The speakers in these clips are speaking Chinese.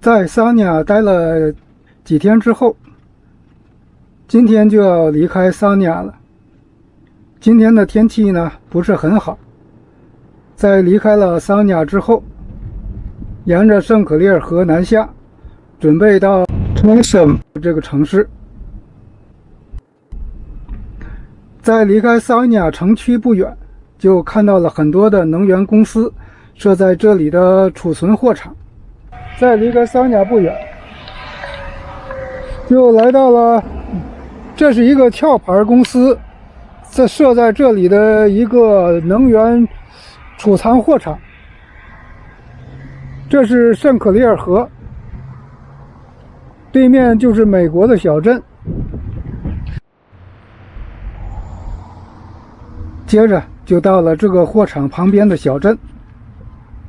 在桑尼亚待了几天之后，今天就要离开桑尼亚了。今天的天气呢不是很好。在离开了桑尼亚之后，沿着圣克里尔河南下，准备到特什这个城市。在离开桑尼亚城区不远，就看到了很多的能源公司设在这里的储存货场。在离开桑尼亚不远，就来到了，这是一个壳牌公司设在这里的一个能源储藏货场。这是圣克里尔河，对面就是美国的小镇。接着就到了这个货场旁边的小镇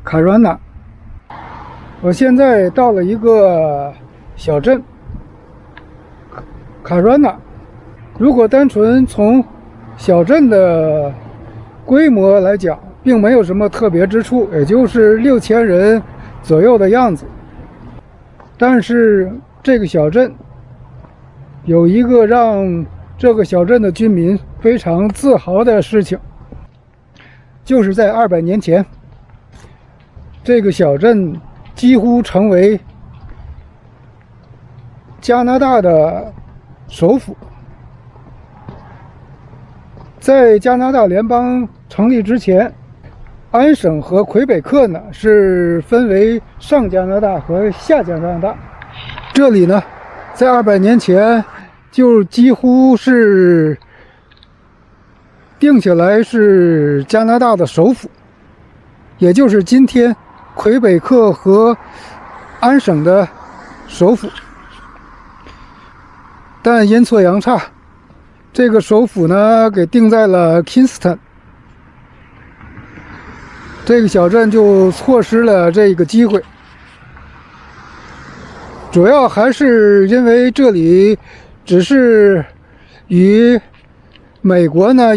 卡瑞纳。我现在到了一个小镇卡瑞纳。如果单纯从小镇的规模来讲，并没有什么特别之处，也就是6000人左右的样子。但是这个小镇有一个让这个小镇的居民非常自豪的事情，就是在200年前，这个小镇几乎成为加拿大的首府。在加拿大联邦成立之前，安省和魁北克呢是分为上加拿大和下加拿大。这里呢，在200年前就几乎是定下来是加拿大的首府，也就是今天魁北克和安省的首府。但阴错阳差，这个首府呢给定在了 Kingston， 这个小镇就错失了这个机会。主要还是因为这里只是与美国呢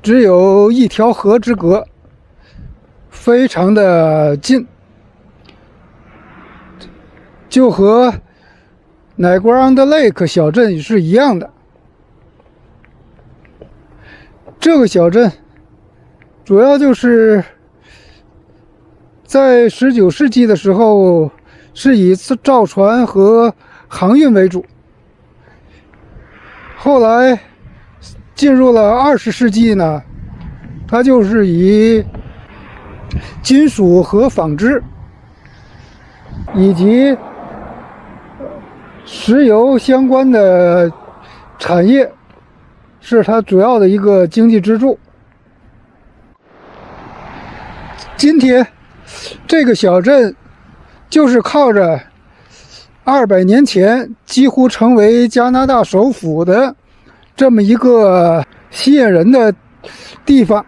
只有一条河之隔，非常的近，就和乃瓜安德雷克小镇是一样的。这个小镇主要就是在19世纪的时候是以造船和航运为主，后来进入了20世纪呢，它就是以金属和纺织以及石油相关的产业是它主要的一个经济支柱。今天这个小镇就是靠着200年前几乎成为加拿大首府的这么一个吸引人的地方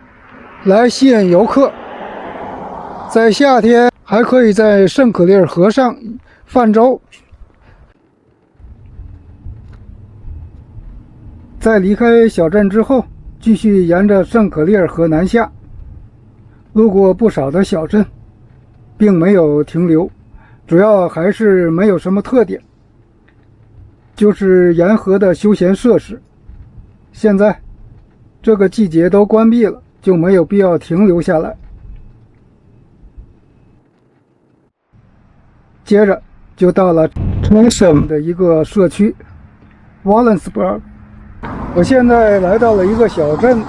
来吸引游客。在夏天还可以在圣克里尔河上泛舟。在离开小镇之后，继续沿着圣克里尔河南下，路过不少的小镇，并没有停留，主要还是没有什么特点，就是沿河的休闲设施。现在这个季节都关闭了，就没有必要停留下来。接着就到了特什的一个社区 Wallensburg。我现在来到了一个小镇，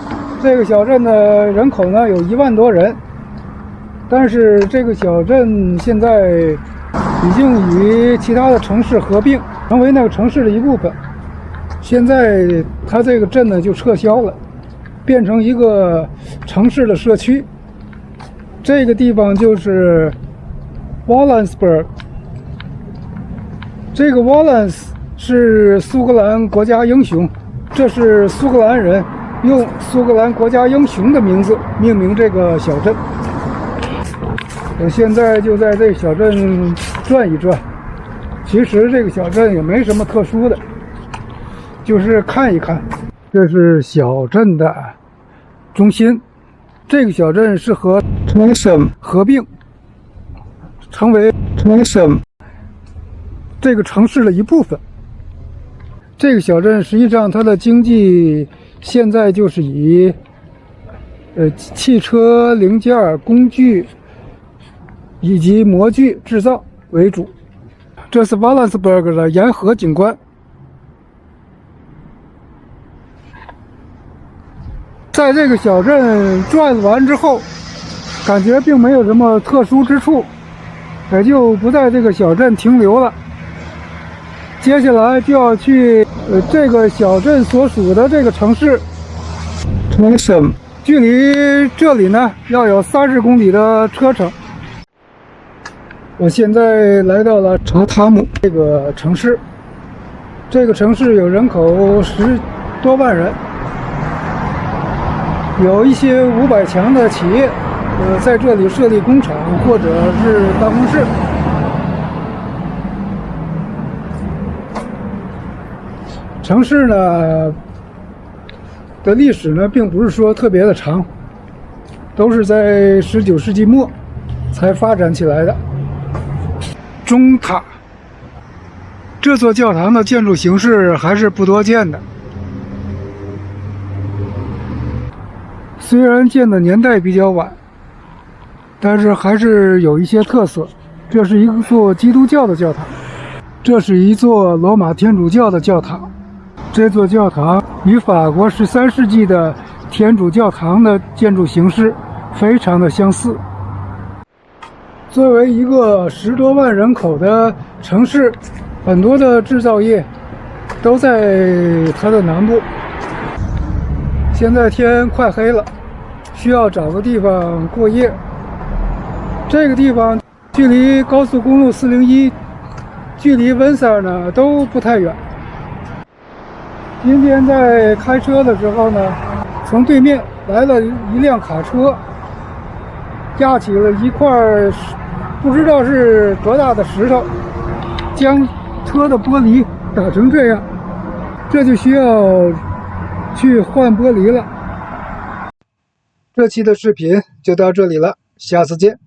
这个小镇的人口呢有1万多人，但是这个小镇现在已经与其他的城市合并，成为那个城市的一部分。现在它这个镇呢就撤销了，变成一个城市的社区。这个地方就是 Wallensburg。这个 Wallens 是苏格兰国家英雄，这是苏格兰人用苏格兰国家英雄的名字命名这个小镇。我现在就在这个小镇转一转，其实这个小镇也没什么特殊的，就是看一看。这是小镇的中心，这个小镇是和特什合并，成为特什。这个城市的一部分。这个小镇实际上它的经济现在就是以汽车零件、工具以及模具制造为主。这是瓦兰斯伯格的沿河景观。在这个小镇转完之后，感觉并没有什么特殊之处，也就不在这个小镇停留了。接下来就要去这个小镇所属的这个城市 Trondheim， 距离这里呢要有30公里的车程。我现在来到了查塔姆这个城市，这个城市有人口10多万人，有一些500强的企业在这里设立工厂或者是办公室。城市呢的历史呢并不是说特别的长，都是在19世纪末才发展起来的。钟塔这座教堂的建筑形式还是不多见的，虽然建的年代比较晚，但是还是有一些特色。这是一座基督教的教堂，这是一座罗马天主教的教堂。这座教堂与法国13世纪的天主教堂的建筑形式非常的相似。作为一个10多万人口的城市，很多的制造业都在它的南部。现在天快黑了，需要找个地方过夜。这个地方距离高速公路401、距离温塞尔呢都不太远。今天在开车的时候呢，从对面来了一辆卡车，架起了一块不知道是多大的石头，将车的玻璃打成这样，这就需要去换玻璃了。这期的视频就到这里了，下次见。